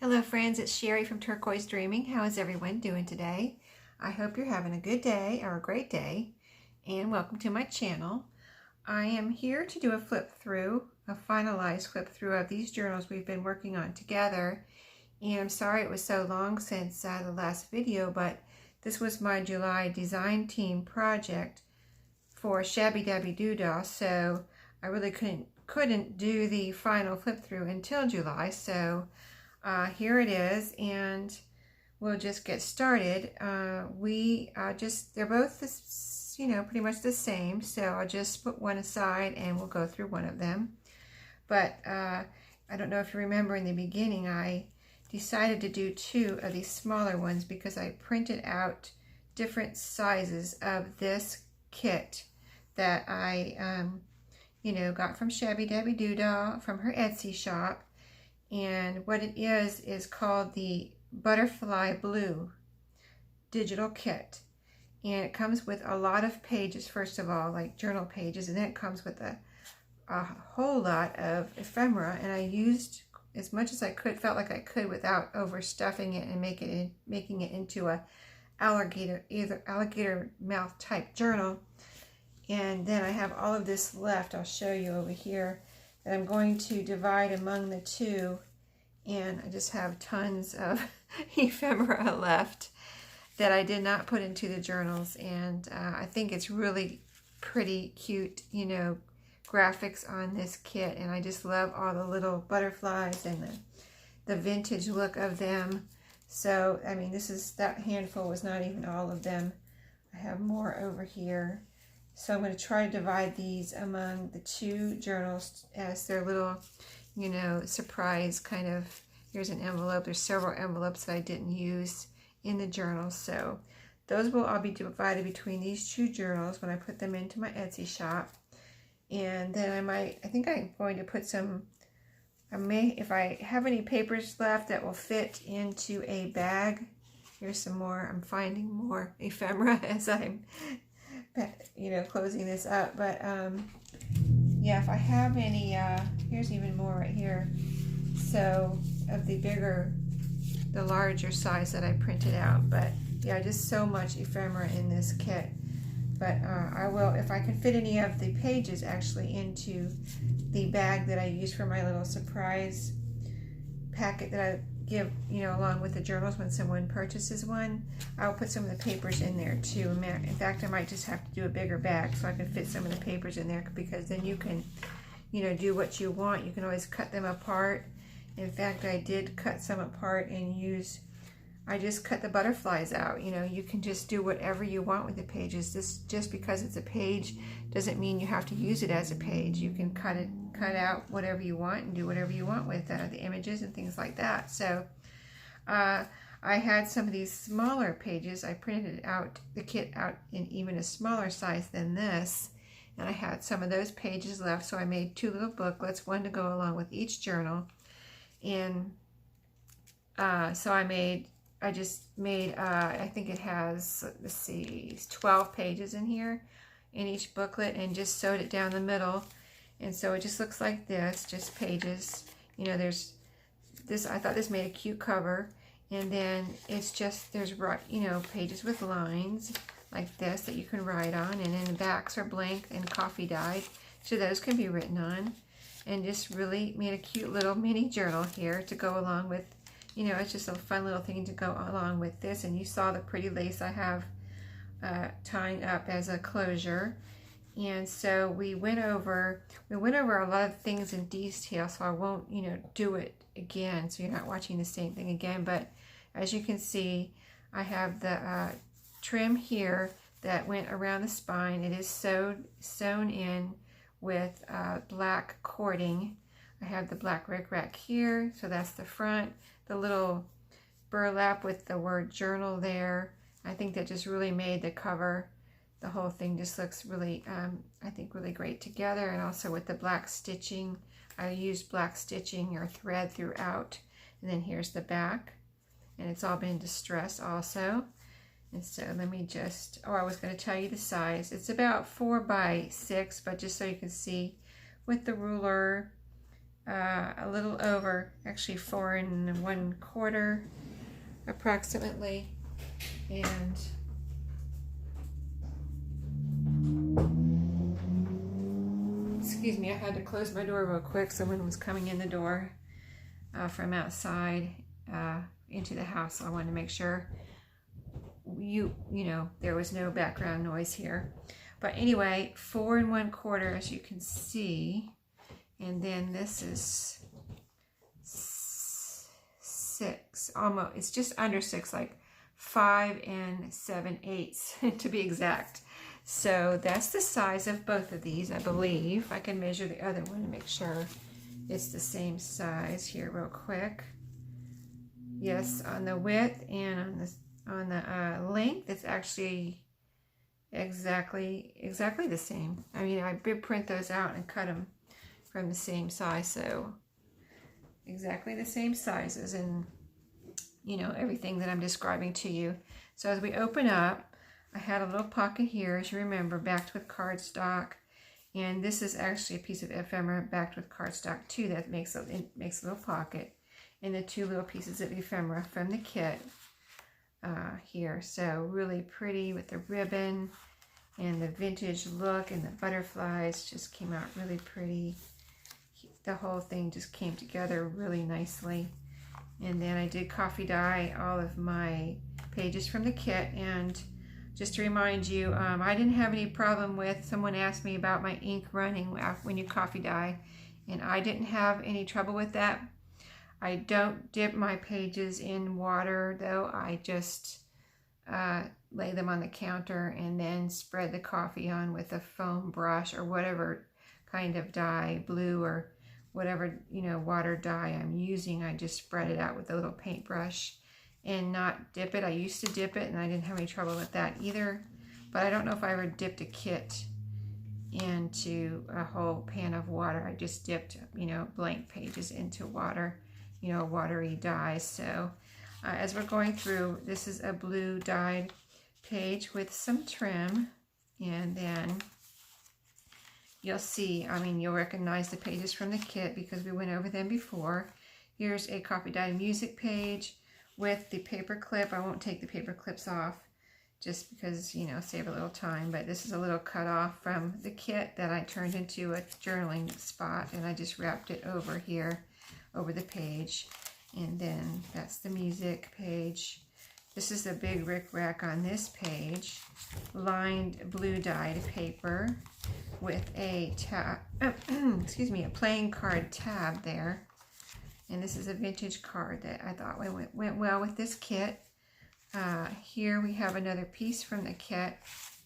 Hello friends, it's Sherry from Turquoise Dreaming. How is everyone doing today? I hope you're having a good day or a great day, and welcome to my channel. I am here to do a flip through, a finalized flip through of these journals we've been working on together. And I'm sorry it was so long since the last video, but this was my July design team project for Shabby Dabby Doodah, so I really couldn't do the final flip through until July. So here it is, and we'll just get started. They're both this, pretty much the same, so I'll just put one aside and we'll go through one of them. But I don't know if you remember in the beginning, I decided to do two of these smaller ones because I printed out different sizes of this kit that I got from Shabby Dabby Doodah from her Etsy shop. And what it is called the Butterfly Blue digital kit. And it comes with a lot of pages, first of all, like journal pages, and then it comes with a whole lot of ephemera. And I used as much as I could, felt like I could, without overstuffing it and making it into a alligator mouth type journal. And then I have all of this left. I'll show you over here, that I'm going to divide among the two, and I just have tons of ephemera left that I did not put into the journals. And I think it's really pretty cute, graphics on this kit, and I just love all the little butterflies and the vintage look of them. So I mean, that handful was not even all of them. I have more over here. So I'm going to try to divide these among the two journals as their little, surprise kind of. Here's an envelope. There's several envelopes that I didn't use in the journals. So those will all be divided between these two journals when I put them into my Etsy shop. And then I think I'm going to put some, if I have any papers left that will fit into a bag. Here's some more. I'm finding more ephemera as I'm closing this up, but yeah, if I have any, here's even more right here, so of the larger size that I printed out. But yeah, just so much ephemera in this kit. But I will, if I can fit any of the pages actually into the bag that I use for my little surprise packet that I give, along with the journals when someone purchases one, I'll put some of the papers in there too. In fact, I might just have to do a bigger bag so I can fit some of the papers in there, because then you can, do what you want. You can always cut them apart. In fact, I did cut some apart and I just cut the butterflies out. You can just do whatever you want with the pages. Just because it's a page doesn't mean you have to use it as a page. You can cut out whatever you want and do whatever you want with the images and things like that. So I had some of these smaller pages. I printed the kit out in even a smaller size than this, and I had some of those pages left, so I made two little booklets, one to go along with each journal. And so I just made, I think it has, let's see, 12 pages in here in each booklet, and just sewed it down the middle. And so it just looks like this, just pages. There's this, I thought this made a cute cover. And then it's just, there's, pages with lines like this that you can write on. And then the backs are blank and coffee dyed, so those can be written on. And just really made a cute little mini journal here to go along with, it's just a fun little thing to go along with this. And you saw the pretty lace I have tying up as a closure. And so we went over a lot of things in detail, so I won't, do it again, so you're not watching the same thing again. But as you can see, I have the trim here that went around the spine. It is sewn in with black cording. I have the black rickrack here, so that's the front. The little burlap with the word journal there. I think that just really made the cover, the whole thing just looks really, I think, really great together. And also with the black stitching, I used black stitching or thread throughout. And then here's the back, and it's all been distressed also. And so let me just, I was going to tell you the size. It's about 4 by 6, but just so you can see with the ruler a little over, actually 4 1/4 approximately. And excuse me, I had to close my door real quick. Someone was coming in the door from outside into the house, so I wanted to make sure you know there was no background noise here. But anyway, 4 1/4, as you can see, and then this is 6, almost, it's just under 6, like 5 7/8 to be exact. So that's the size of both of these, I believe. I can measure the other one to make sure it's the same size here real quick. Yes, on the width and on the length, it's actually exactly the same. I mean, I did print those out and cut them from the same size, so exactly the same sizes, and you know, everything that I'm describing to you. So as we open up, I had a little pocket here, as you remember, backed with cardstock, and this is actually a piece of ephemera backed with cardstock too. That makes a little pocket, and the 2 little pieces of ephemera from the kit here. So really pretty with the ribbon and the vintage look, and the butterflies just came out really pretty. The whole thing just came together really nicely. And then I did coffee dye all of my pages from the kit. And just to remind you, I didn't have any problem with, someone asked me about my ink running when you coffee dye, and I didn't have any trouble with that. I don't dip my pages in water though. I just lay them on the counter and then spread the coffee on with a foam brush or whatever kind of dye, blue or whatever, you know, water dye I'm using. I just spread it out with a little paintbrush and not dip it. I used to dip it and I didn't have any trouble with that either, but I don't know if I ever dipped a kit into a whole pan of water. I just dipped, you know, blank pages into water, you know, watery dye. So as we're going through, this is a blue dyed page with some trim, and then you'll see, I mean, you'll recognize the pages from the kit because we went over them before. Here's a coffee dyed music page with the paper clip. I won't take the paper clips off just because, you know, save a little time, but this is a little cut off from the kit that I turned into a journaling spot, and I just wrapped it over here over the page. And then that's the music page. This is the big rickrack on this page, lined blue dyed paper with a tab, excuse me, a playing card tab there. And this is a vintage card that I thought went well with this kit. Here we have another piece from the kit,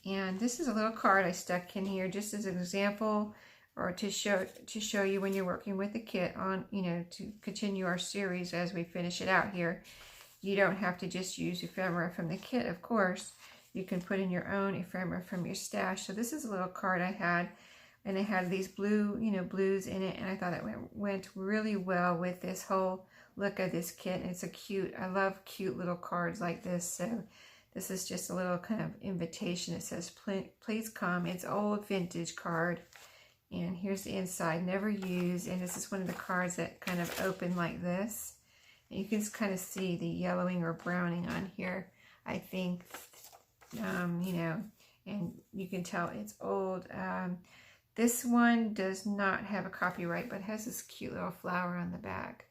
and this is a little card I stuck in here just as an example, or to show you when you're working with the kit on, you know, to continue our series as we finish it out here. You don't have to just use ephemera from the kit, of course. You can put in your own ephemera from your stash. So this is a little card I had, and it had these blue, you know, blues in it, and I thought it went really well with this whole look of this kit. And it's a cute, I love cute little cards like this. So this is just a little kind of invitation. It says, please come. It's old vintage card. And here's the inside, never used. And this is one of the cards that kind of open like this. And you can just kind of see the yellowing or browning on here, I think, you know, and you can tell it's old. This one does not have a copyright, but has this cute little flower on the back.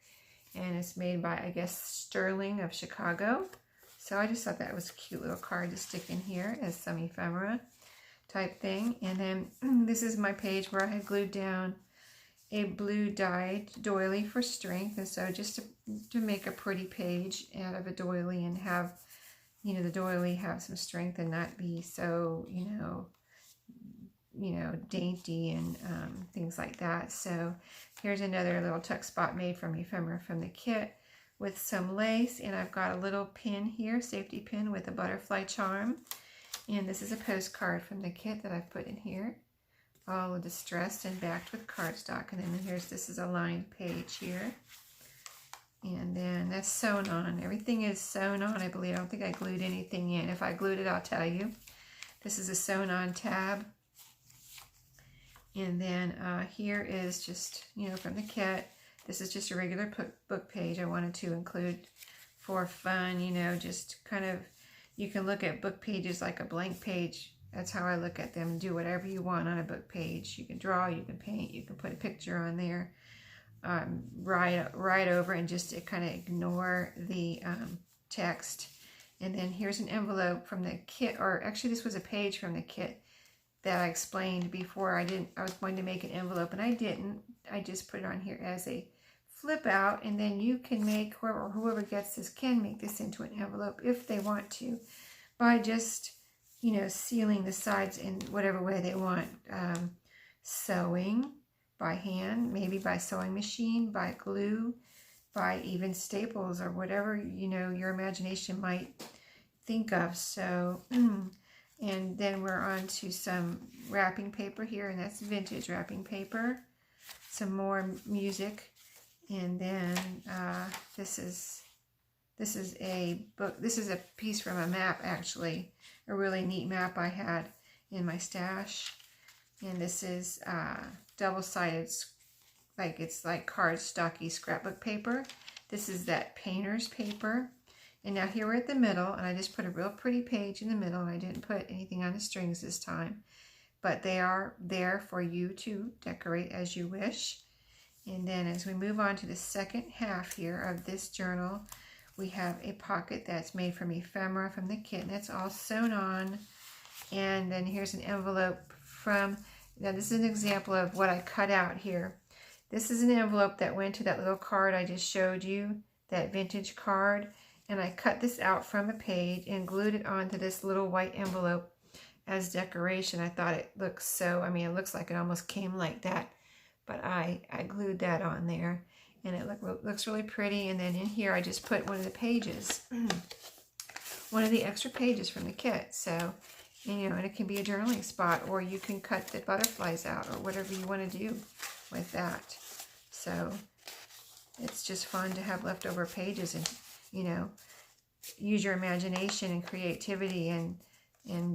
And it's made by, I guess, Sterling of Chicago. So I just thought that was a cute little card to stick in here as some ephemera type thing. And then this is my page where I had glued down a blue dyed doily for strength. And so just to make a pretty page out of a doily and have, you know, the doily have some strength and not be so, you know, dainty and things like that. So here's another little tuck spot made from ephemera from the kit with some lace, and I've got a little pin here, safety pin with a butterfly charm. And this is a postcard from the kit that I've put in here, all distressed and backed with cardstock. And then here's, this is a lined page here. And then that's sewn on. Everything is sewn on, I believe. I don't think I glued anything in. If I glued it, I'll tell you. This is a sewn on tab. And then here is just, you know, from the kit, This is just a regular book page I wanted to include for fun, you know, just kind of, you can look at book pages like a blank page. That's how I look at them. Do whatever you want on a book page. You can draw, you can paint, you can put a picture on there. Write over and just kind of ignore the text. And then here's an envelope from the kit, or actually this was a page from the kit that I explained before. I was going to make an envelope and I didn't. I just put it on here as a flip out, and then you can make, whoever gets this can make this into an envelope if they want to, by just, you know, sealing the sides in whatever way they want. Sewing by hand, maybe by sewing machine, by glue, by even staples, or whatever, you know, your imagination might think of. So, and then we're on to some wrapping paper here, and that's vintage wrapping paper. Some more music, and then this is a book. This is a piece from a map, actually, a really neat map I had in my stash. And this is double-sided, like it's like cardstocky scrapbook paper. This is that painter's paper. And now here we're at the middle, and I just put a real pretty page in the middle, and I didn't put anything on the strings this time. But they are there for you to decorate as you wish. And then as we move on to the second half here of this journal, we have a pocket that's made from ephemera from the kit, and it's all sewn on. And then here's an envelope from, now this is an example of what I cut out here. This is an envelope that went to that little card I just showed you, that vintage card. And I cut this out from a page and glued it onto this little white envelope as decoration. I thought it looked so, I mean, it looks like it almost came like that, but I glued that on there, and it looks really pretty. And then in here I just put one of the pages, one of the extra pages from the kit. So, and, you know, and it can be a journaling spot, or you can cut the butterflies out, or whatever you want to do with that. So it's just fun to have leftover pages and, you know, use your imagination and creativity, and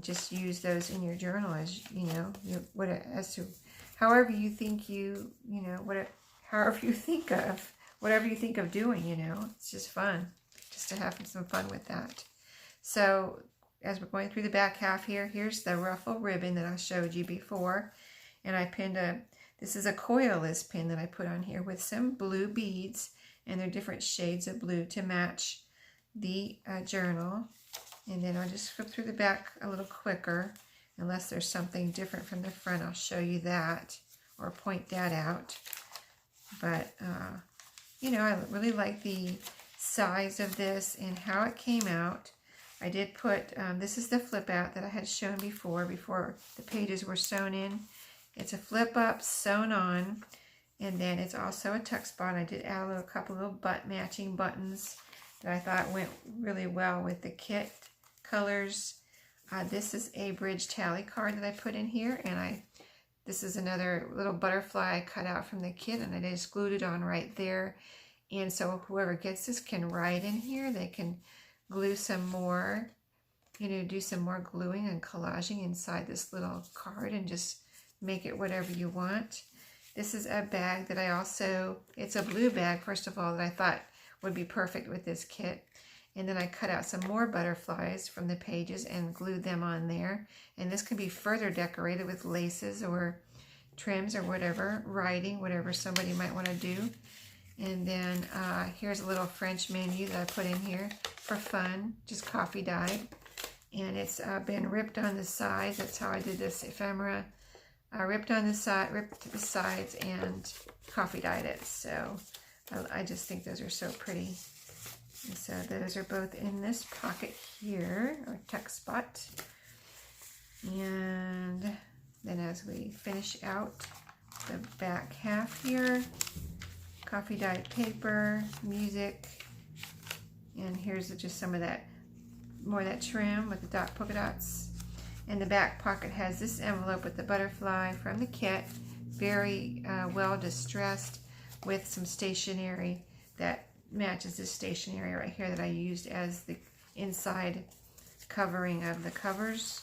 just use those in your journal as, you know, as to however you think however you think of, whatever you think of doing, you know. It's just fun, just to have some fun with that. So as we're going through the back half here, here's the ruffle ribbon that I showed you before, and I pinned this is a coilless pin that I put on here with some blue beads, and they're different shades of blue to match the journal. And then I'll just flip through the back a little quicker, unless there's something different from the front. I'll show you that or point that out. But you know, I really like the size of this and how it came out. I did put this is the flip out that I had shown before the pages were sewn in. It's a flip up sewn on, and then it's also a tuck spot. I did add a couple little matching buttons that I thought went really well with the kit colors. This is a bridge tally card that I put in here, and this is another little butterfly I cut out from the kit, and I just glued it on right there. And so whoever gets this can write in here. They can glue some more, you know, do some more gluing and collaging inside this little card, and just make it whatever you want. This is a bag that I also, it's a blue bag, first of all, that I thought would be perfect with this kit. And then I cut out some more butterflies from the pages and glued them on there. And this can be further decorated with laces or trims or whatever, writing, whatever somebody might want to do. And then here's a little French menu that I put in here for fun, just coffee dyed. And it's been ripped on the sides. That's how I did this ephemera. I ripped the sides and coffee dyed it. So I just think those are so pretty. And so those are both in this pocket here, or tuck spot. And then as we finish out the back half here, coffee dyed paper, music, and here's just some of that, more of that trim with the polka dots. And the back pocket has this envelope with the butterfly from the kit, very well distressed, with some stationery that matches this stationery right here that I used as the inside covering of the covers.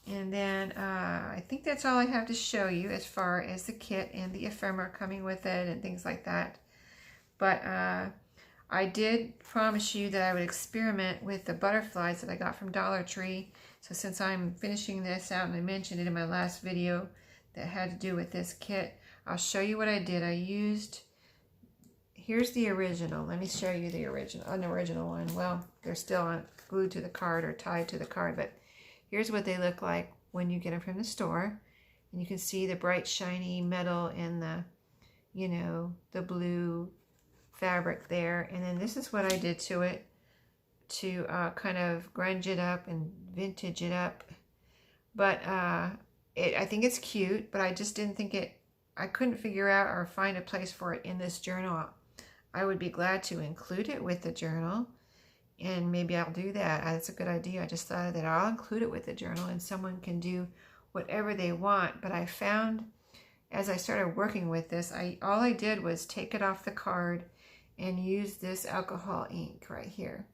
And then I think that's all I have to show you as far as the kit and the ephemera coming with it and things like that. But I did promise you that I would experiment with the butterflies that I got from Dollar Tree. So since I'm finishing this out, and I mentioned it in my last video that had to do with this kit, I'll show you what I did. I used, here's the original. Let me show you the original, an original one. Well, they're still glued to the card or tied to the card, but here's what they look like when you get them from the store. And you can see the bright, shiny metal and the, you know, the blue fabric there. And then this is what I did to it to kind of grunge it up and vintage it up. But I think it's cute, but I just didn't think it, I couldn't figure out or find a place for it in this journal. I would be glad to include it with the journal, and maybe I'll do that. That's a good idea. I just thought that I'll include it with the journal and someone can do whatever they want. But I found as I started working with this, all I did was take it off the card and use this alcohol ink right here.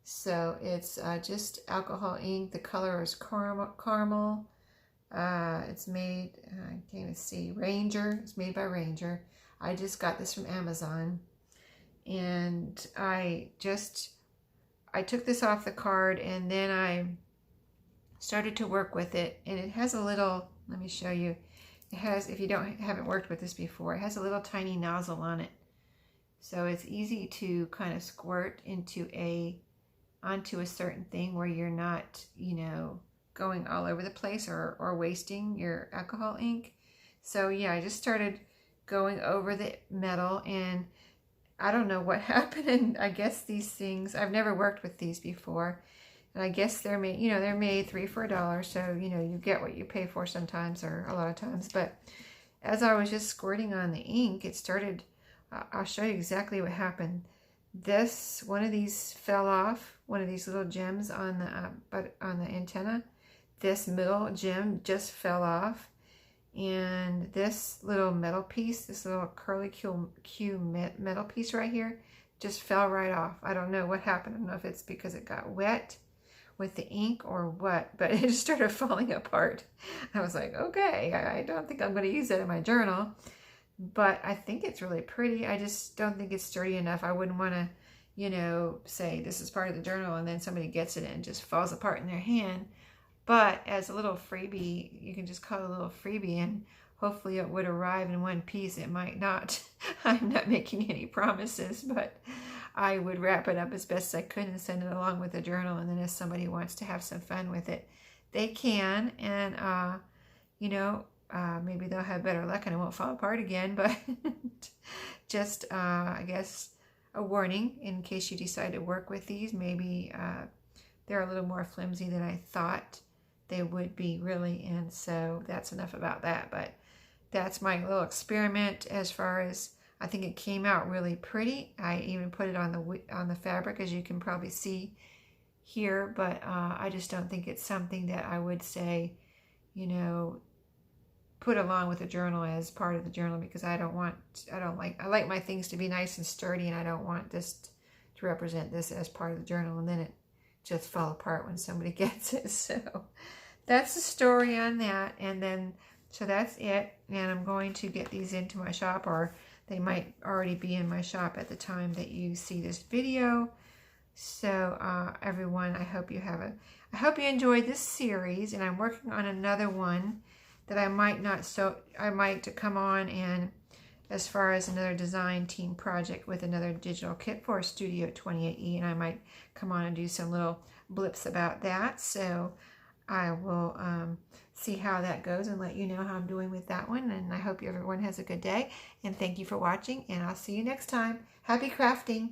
So it's just alcohol ink. The color is caramel. It's made, I can't even see, Ranger. It's made by Ranger. I just got this from Amazon. And I took this off the card and then I started to work with it. And it has a little, let me show you. It has, if you haven't worked with this before, it has a little tiny nozzle on it. So it's easy to kind of squirt onto a certain thing where you're not, you know, going all over the place or wasting your alcohol ink. So yeah, I just started going over the metal, and I don't know what happened. And I guess these things, I've never worked with these before, and I guess they're made, you know, they're made 3 for $1. So, you know, you get what you pay for sometimes, or a lot of times. But as I was just squirting on the ink, it started, I'll show you exactly what happened. One of these fell off, one of these little gems on the antenna. This middle gem just fell off, and this little metal piece, this little curly Q metal piece right here, just fell right off. I don't know what happened. I don't know if it's because it got wet with the ink or what, but it just started falling apart. I was like, okay, I don't think I'm going to use that in my journal, but I think it's really pretty. I just don't think it's sturdy enough. I wouldn't want to, you know, say this is part of the journal and then somebody gets it and it just falls apart in their hand. But as a little freebie, you can just call it a little freebie, and hopefully it would arrive in one piece. It might not. I'm not making any promises, but I would wrap it up as best I could and send it along with the journal. And then if somebody wants to have some fun with it, they can. And, you know, maybe they'll have better luck and it won't fall apart again. But just, I guess, a warning in case you decide to work with these. Maybe they're a little more flimsy than I thought they would be, really. And so that's enough about that. But that's my little experiment. As far as, I think it came out really pretty. I even put it on the fabric, as you can probably see here. But I just don't think it's something that I would say, you know, put along with a journal as part of the journal, because I like my things to be nice and sturdy, and I don't want this to represent this as part of the journal and then it just fall apart when somebody gets it. So that's the story on that. And then, so that's it. And I'm going to get these into my shop, or they might already be in my shop at the time that you see this video. So everyone, I hope you enjoyed this series, and I'm working on another one that I might come on, and as far as another design team project with another digital kit for Studio 28E, and I might come on and do some little blips about that. So I will see how that goes and let you know how I'm doing with that one. And I hope everyone has a good day, and thank you for watching, and I'll see you next time. Happy crafting!